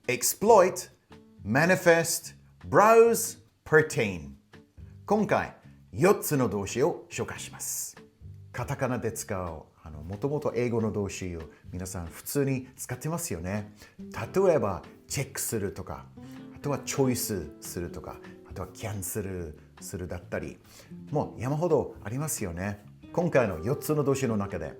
exploit, manifest, browse, pertain。今回、4つの動詞を紹介します。カタカナで使うもともと英語の動詞を皆さん普通に使ってますよね。例えば、チェックするとか、あとはチョイスするとか、あとはキャンセルするだったり、もう山ほどありますよね。今回の4つの動詞の中で、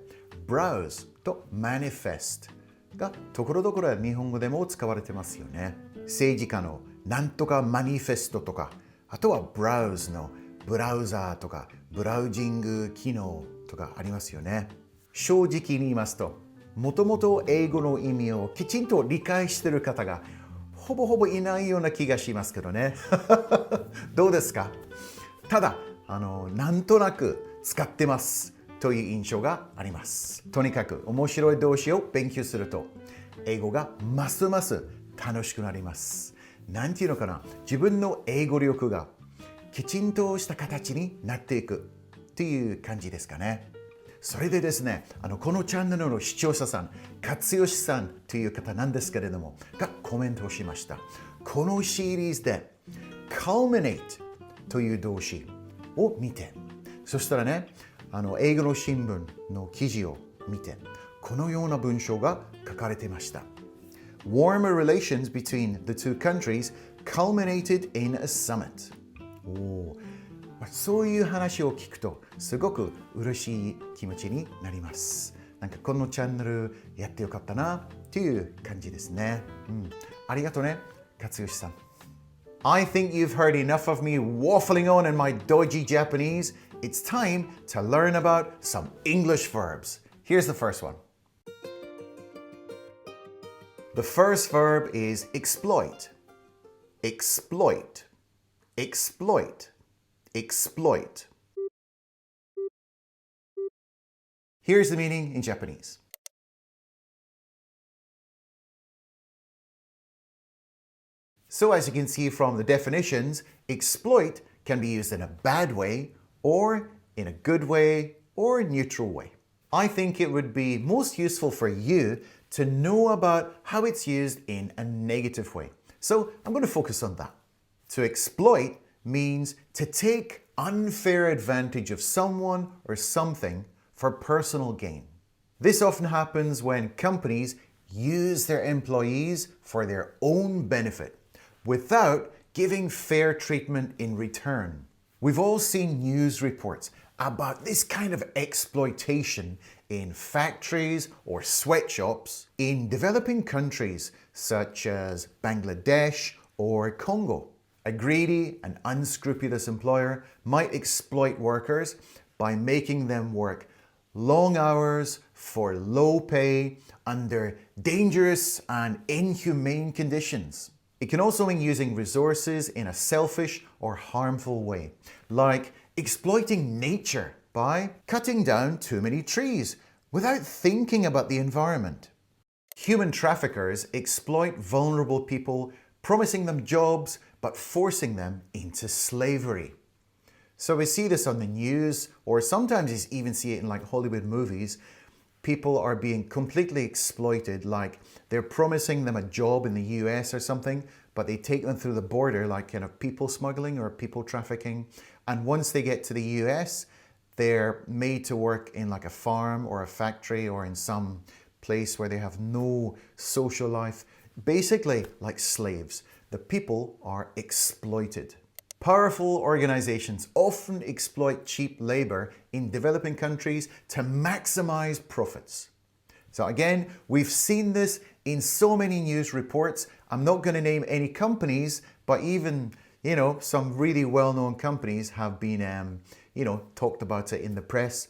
browse と manifest がところどころ日本語でも使われてますよね。政治家のなんとかマニフェストとか、あとは browse のブラウザーとかブラウジング機能とかありますよね。正直に言いますと、もともと英語の意味をきちんと理解している方がほぼほぼいないような気がしますけどね。どうですか？ただ、なんとなく使ってますという印象があります。とにかく面白い動詞を勉強すると、英語がますます楽しくなります。なんていうのかな、自分の英語力がきちんとした形になっていくという感じですかね。それでですね、このチャンネルの視聴者さん、勝吉さんという方なんですけれども、がコメントをしました。このシリーズで culminate という動詞を見て、そしたらね、英語の新聞の記事を見て、このような文章が書かれていました。Warmer relations between the two countries culminated in a summit. そういう話を聞くとすごく嬉しい気持ちになります。なんかこのチャンネルやってよかったなっていう感じですね。ありがとうね、勝吉さん。I think you've heard enough of me waffling on in my dodgy Japanese. It's time to learn about some English verbs. Here's the first one. The first verb is exploit. Exploit. Exploit. Exploit. Here's the meaning in Japanese. So as you can see from the definitions, exploit can be used in a bad way or in a good way or a neutral way. I think it would be most useful for you to know about how it's used in a negative way. So I'm going to focus on that. To exploit means to take unfair advantage of someone or something for personal gain. This often happens when companies use their employees for their own benefit without giving fair treatment in return. We've all seen news reports about this kind of exploitation in factories or sweatshops in developing countries such as Bangladesh or Congo. A greedy and unscrupulous employer might exploit workers by making them work long hours for low pay under dangerous and inhumane conditions. It can also mean using resources in a selfish or harmful way, like exploiting nature by cutting down too many trees without thinking about the environment. Human traffickers exploit vulnerable people, promising them jobs but forcing them into slavery. So we see this on the news, or sometimes you even see it in like Hollywood movies. People are being completely exploited, like they're promising them a job in the US or something, but they take them through the border, like kind of people smuggling or people trafficking. And once they get to the US, they're made to work in like a farm or a factory or in some place where they have no social life. Basically like slaves. The people are exploited. Powerful organizations often exploit cheap labor in developing countries to maximize profits. So again, we've seen this in so many news reports. I'm not going to name any companies, but even, some really well-known companies have been, talked about it in the press.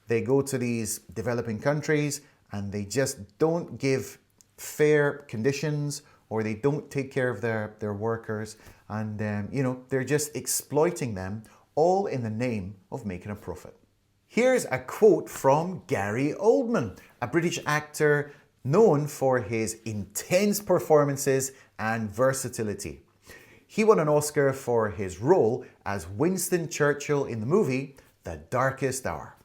They go to these developing countries and they just don't give fair conditions, or they don't take care of their workers, and they're just exploiting them, all in the name of making a profit. Here's a quote from Gary Oldman, a British actor known for his intense performances and versatility. He won an Oscar for his role as Winston Churchill in the movie The Darkest Hour.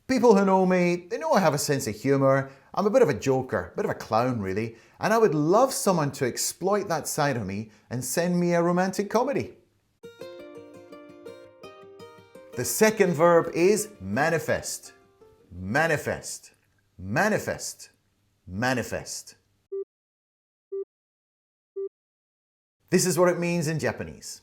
People who know me, they know I have a sense of humor, I'm a bit of a joker, a bit of a clown really, and I would love someone to exploit that side of me and send me a romantic comedy. The second verb is manifest. Manifest. Manifest. Manifest. This is what it means in Japanese.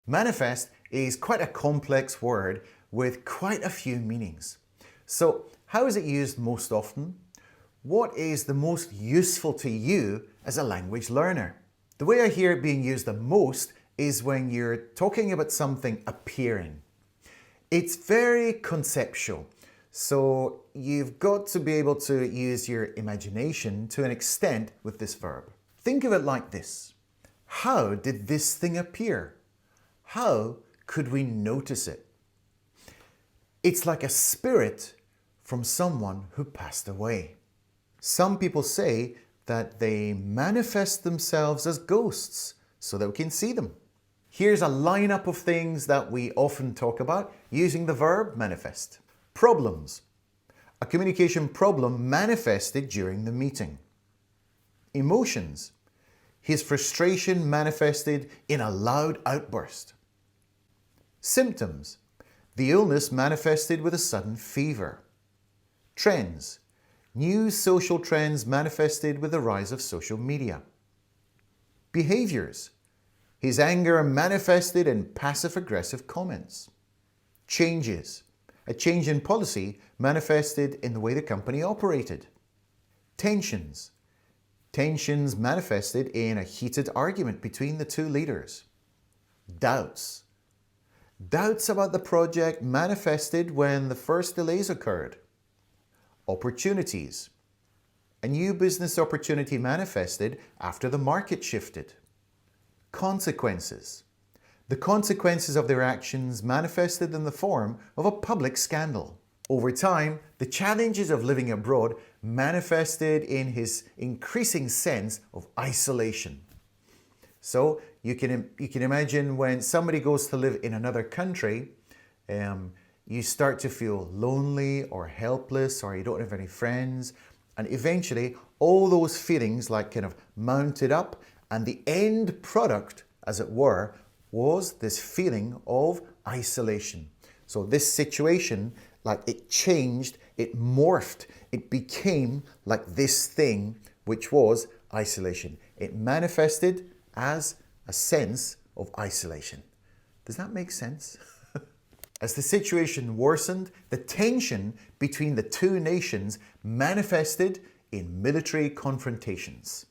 Manifest is quite a complex word with quite a few meanings. So, how is it used most often? What is the most useful to you as a language learner? The way I hear it being used the most is when you're talking about something appearing. It's very conceptual, so you've got to be able to use your imagination to an extent with this verb. Think of it like this. How did this thing appear? How could we notice it? It's like a spirit from someone who passed away. Some people say that they manifest themselves as ghosts so that we can see them. Here's a lineup of things that we often talk about using the verb manifest. Problems. A communication problem manifested during the meeting. Emotions. His frustration manifested in a loud outburst. Symptoms. The illness manifested with a sudden fever. Trends. New social trends manifested with the rise of social media. Behaviors. His anger manifested in passive-aggressive comments. Changes. A change in policy manifested in the way the company operated. Tensions. Tensions manifested in a heated argument between the two leaders. Doubts. Doubts about the project manifested when the first delays occurred. Opportunities. A new business opportunity manifested after the market shifted. Consequences. The consequences of their actions manifested in the form of a public scandal. Over time, the challenges of living abroad manifested in his increasing sense of isolation. So you can imagine when somebody goes to live in another country, you start to feel lonely or helpless, or you don't have any friends, and eventually all those feelings like kind of mounted up, and the end product, as it were, was this feeling of isolation. So this situation, like it changed, it morphed, it became like this thing, which was isolation. It manifested as a sense of isolation. Does that make sense? As the situation worsened, the tension between the two nations manifested in military confrontations.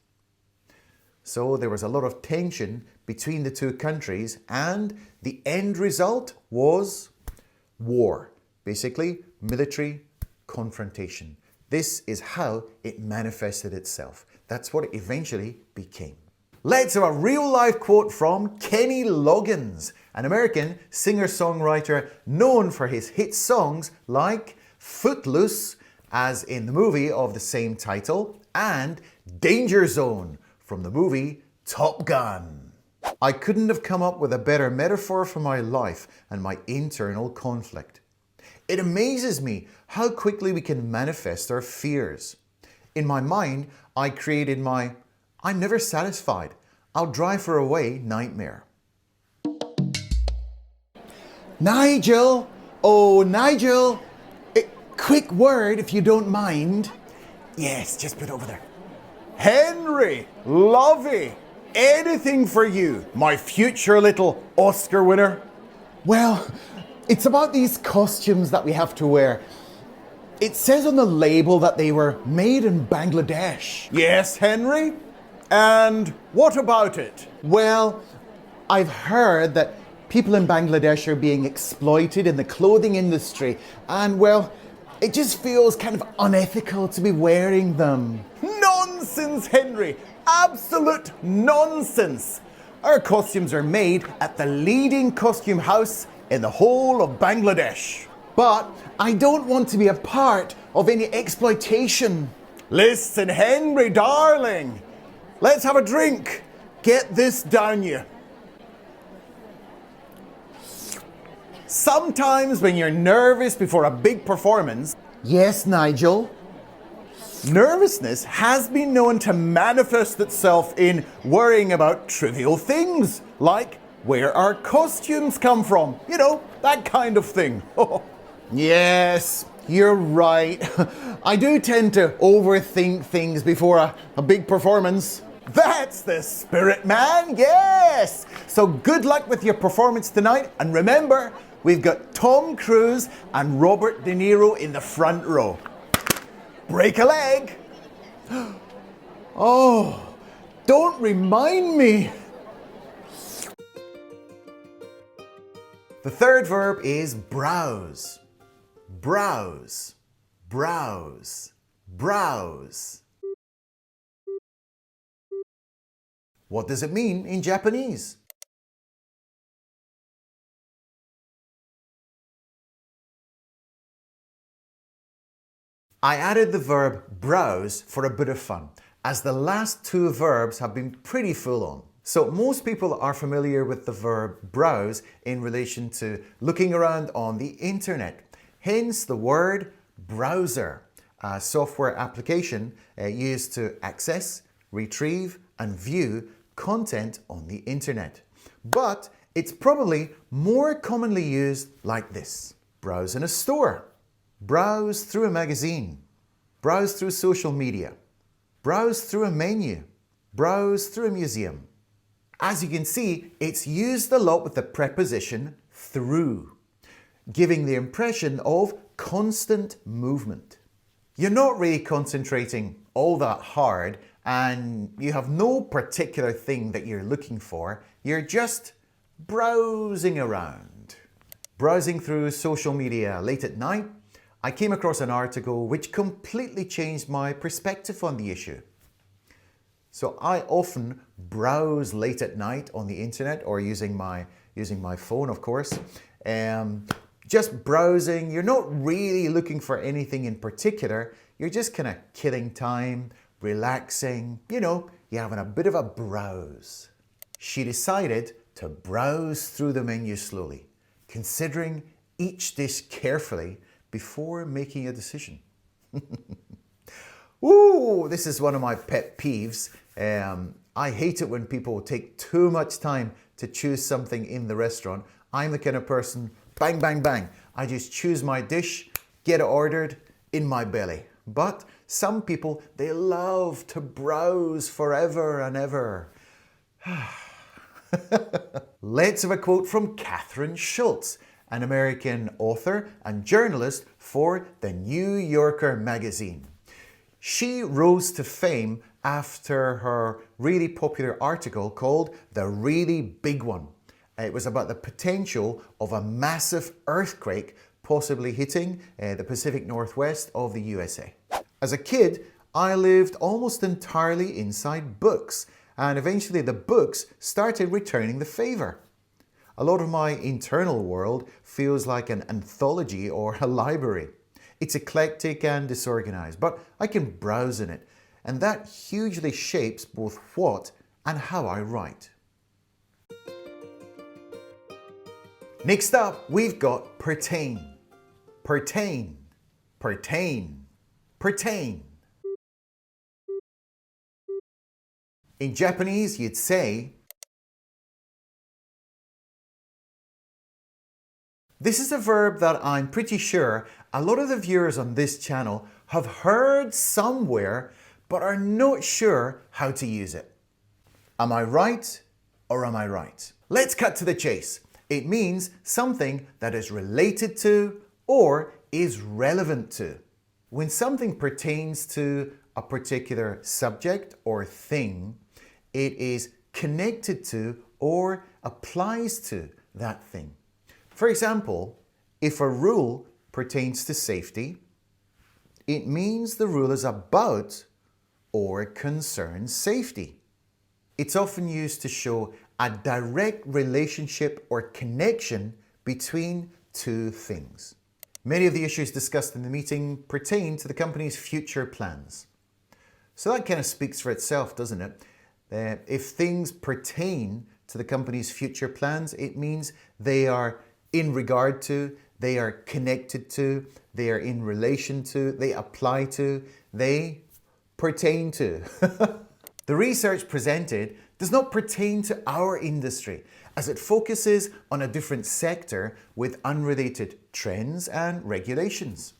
So there was a lot of tension between the two countries, and the end result was war. Basically, military confrontation. This is how it manifested itself. That's what it eventually became. Let's have a real-life quote from Kenny Loggins, an American singer-songwriter known for his hit songs like Footloose, as in the movie of the same title, and Danger Zone from the movie Top Gun. I couldn't have come up with a better metaphor for my life and my internal conflict. It amazes me how quickly we can manifest our fears. In my mind, I created my I'm never satisfied, I'll drive her away nightmare. Nigel! Oh, Nigel! Quick word if you don't mind. Yes, just put it over there. Henry! Lovey! Anything for you, my future little Oscar winner. Well, it's about these costumes that we have to wear. It says on the label that they were made in Bangladesh. Yes, Henry? And what about it? Well, I've heard that people in Bangladesh are being exploited in the clothing industry, and well, it just feels kind of unethical to be wearing them. Nonsense, Henry! Absolute nonsense! Our costumes are made at the leading costume house in the whole of Bangladesh. But I don't want to be a part of any exploitation. Listen, Henry, darling. Let's have a drink. Get this down you. Sometimes when you're nervous before a big performance, yes, Nigel, nervousness has been known to manifest itself in worrying about trivial things, like where our costumes come from. You know, that kind of thing. Yes, you're right. I do tend to overthink things before a big performance. That's the spirit, man. Yes. So good luck with your performance tonight. And remember, we've got Tom Cruise and Robert De Niro in the front row. Break a leg. Oh, don't remind me. The third verb is browse. Browse, browse, browse. What does it mean in Japanese? I added the verb browse for a bit of fun, as the last two verbs have been pretty full on. So most people are familiar with the verb browse in relation to looking around on the internet. Hence the word browser, a software application used to access, retrieve, and view content on the internet. But it's probably more commonly used like this. Browse in a store, browse through a magazine, browse through social media, browse through a menu, browse through a museum. As you can see, it's used a lot with the preposition through, giving the impression of constant movement. You're not really concentrating all that hard and you have no particular thing that you're looking for. You're just browsing around. Browsing through social media late at night, I came across an article which completely changed my perspective on the issue. So I often browse late at night on the internet or using my phone, of course. Just browsing, you're not really looking for anything in particular. You're just kind of killing time, relaxing, you're having a bit of a browse. She decided to browse through the menu slowly, considering each dish carefully before making a decision. Ooh, this is one of my pet peeves. I hate it when people take too much time to choose something in the restaurant. I'm the kind of person, bang, bang, bang. I just choose my dish, get it ordered, in my belly. But some people, they love to browse forever and ever. Let's have a quote from Catherine Schultz, an American author and journalist for the New Yorker magazine. She rose to fame after her really popular article called The Really Big One. It was about the potential of a massive earthquake possibly hitting the Pacific Northwest of the USA. As a kid, I lived almost entirely inside books, and eventually the books started returning the favor. A lot of my internal world feels like an anthology or a library. It's eclectic and disorganized, but I can browse in it, and that hugely shapes both what and how I write. Next up, we've got pertain. Pertain, pertain, pertain. In Japanese, you'd say, this is a verb that I'm pretty sure a lot of the viewers on this channel have heard somewhere but are not sure how to use it. Am I right or am I right? Let's cut to the chase. It means something that is related to or is relevant to. When something pertains to a particular subject or thing, it is connected to or applies to that thing. For example, if a rule pertains to safety, it means the rule is about or concerns safety. It's often used to show a direct relationship or connection between two things. Many of the issues discussed in the meeting pertain to the company's future plans. So that kind of speaks for itself, doesn't it? If things pertain to the company's future plans, it means they are in regard to, they are connected to, they are in relation to, they apply to, they pertain to. The research presented does not pertain to our industry, as it focuses on a different sector with unrelated trends and regulations.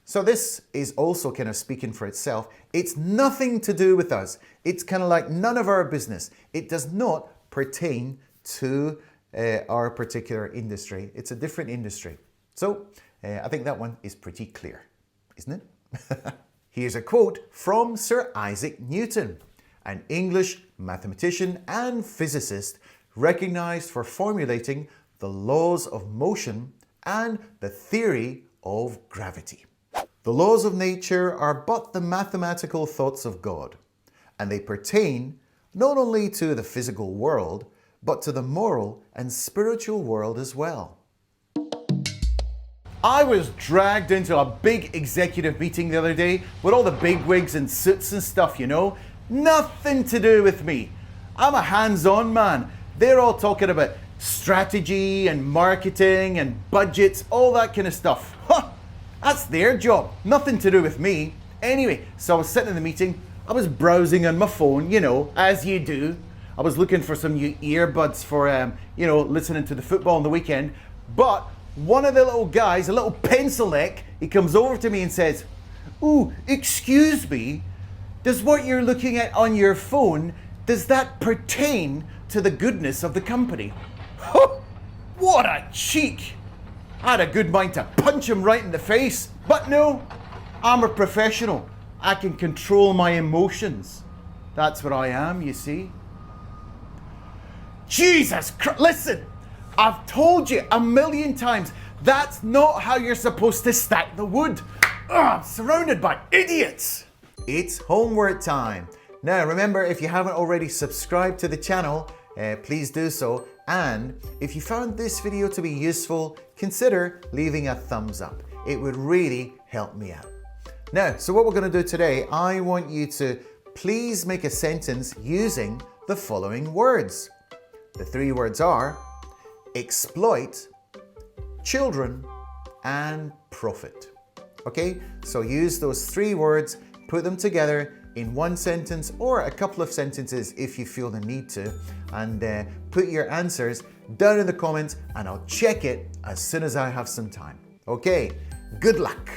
So this is also kind of speaking for itself. It's nothing to do with us. It's kind of like none of our business. It does not pertain to our particular industry. It's a different industry. So I think that one is pretty clear, isn't it? Here's a quote from Sir Isaac Newton, an English mathematician and physicist recognized for formulating the laws of motion and the theory of gravity. The laws of nature are but the mathematical thoughts of God, and they pertain not only to the physical world, but to the moral and spiritual world as well. I was dragged into a big executive meeting the other day with all the bigwigs and suits and stuff, you know. Nothing to do with me. I'm a hands-on man. They're all talking about strategy and marketing and budgets, all that kind of stuff. Huh, that's their job. Nothing to do with me. Anyway, so I was sitting in the meeting. I was browsing on my phone, you know, as you do. I was looking for some new earbuds for, you know, listening to the football on the weekend. But one of the little guys, a little pencil neck, he comes over to me and says, "Ooh, excuse me, does what you're looking at on your phone, does that pertain to the goodness of the company?" What a cheek! I had a good mind to punch him right in the face. But no, I'm a professional. I can control my emotions. That's what I am, you see. Jesus Christ, listen, I've told you a million times, that's not how you're supposed to stack the wood. I'm surrounded by idiots. It's homework time. Now remember, if you haven't already subscribed to the channel, please do so. And if you found this video to be useful, consider leaving a thumbs up. It would really help me out. Now, so what we're going to do today, I want you to please make a sentence using the following words. The three words are exploit, children, and profit. Okay, so use those three words, put them together in one sentence or a couple of sentences if you feel the need to, and put your answers down in the comments and I'll check it as soon as I have some time. Okay, good luck.